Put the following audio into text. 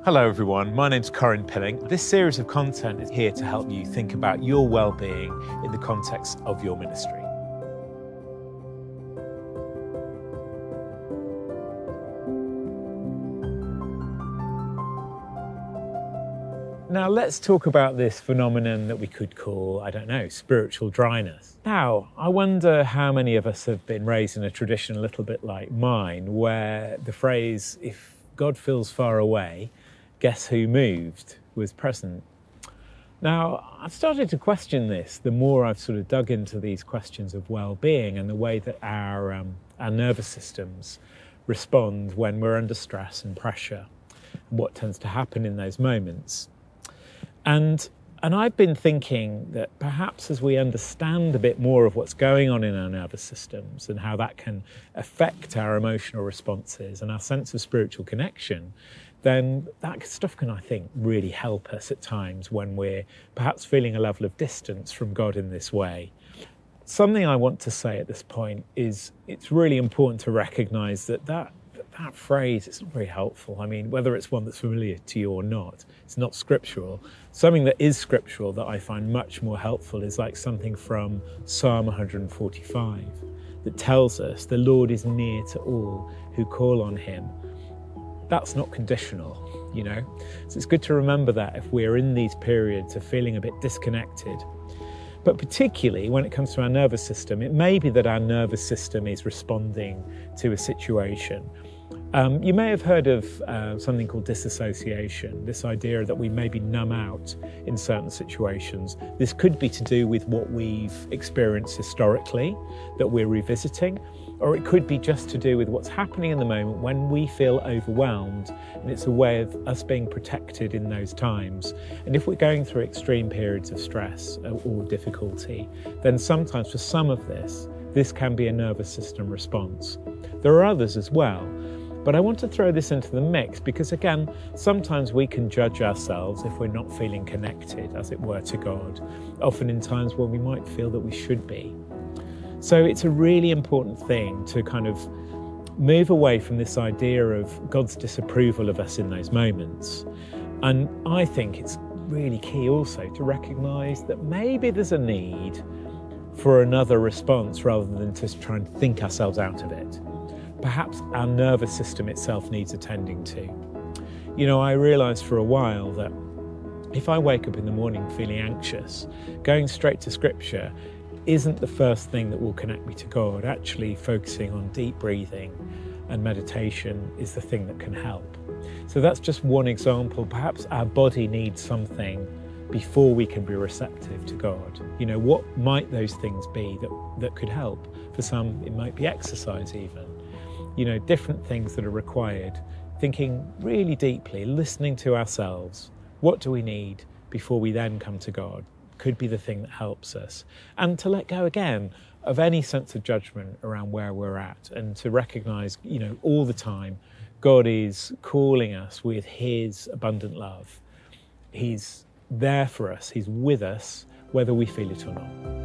Hello everyone, my name's Corin Pilling. This series of content is here to help you think about your well-being in the context of your ministry. Now let's talk about this phenomenon that we could call, spiritual dryness. Now, I wonder how many of us have been raised in a tradition a little bit like mine, where the phrase, if God feels far away, guess who moved, was present. Now, I've started to question this the more I've sort of dug into these questions of well-being and the way that our nervous systems respond when we're under stress and pressure, and what tends to happen in those moments. And I've been thinking that perhaps as we understand a bit more of what's going on in our nervous systems and how that can affect our emotional responses and our sense of spiritual connection, then that stuff can, I think, really help us at times when we're perhaps feeling a level of distance from God in this way. Something I want to say at this point is it's really important to recognise that phrase is not very helpful. I mean, whether it's one that's familiar to you or not, it's not scriptural. Something that is scriptural that I find much more helpful is like something from Psalm 145 that tells us the Lord is near to all who call on him. That's not conditional, you know? So it's good to remember that if we're in these periods of feeling a bit disconnected. But particularly when it comes to our nervous system, it may be that our nervous system is responding to a situation. You may have heard of something called disassociation, this idea that we maybe numb out in certain situations. This could be to do with what we've experienced historically that we're revisiting, or it could be just to do with what's happening in the moment when we feel overwhelmed, and it's a way of us being protected in those times. And if we're going through extreme periods of stress or difficulty, then sometimes for some of this can be a nervous system response. There are others as well. But I want to throw this into the mix because, again, sometimes we can judge ourselves if we're not feeling connected, as it were, to God, often in times when we might feel that we should be. So it's a really important thing to kind of move away from this idea of God's disapproval of us in those moments. And I think it's really key also to recognise that maybe there's a need for another response rather than just try and think ourselves out of it. Perhaps our nervous system itself needs attending to. You know, I realised for a while that if I wake up in the morning feeling anxious, going straight to scripture isn't the first thing that will connect me to God. Actually, focusing on deep breathing and meditation is the thing that can help. So that's just one example. Perhaps our body needs something before we can be receptive to God. You know, what might those things be that could help? For some, it might be exercise even. You know, different things that are required, thinking really deeply, listening to ourselves. What do we need before we then come to God? Could be the thing that helps us. And to let go again of any sense of judgment around where we're at, and to recognise, you know, all the time, God is calling us with his abundant love. He's there for us, he's with us, whether we feel it or not.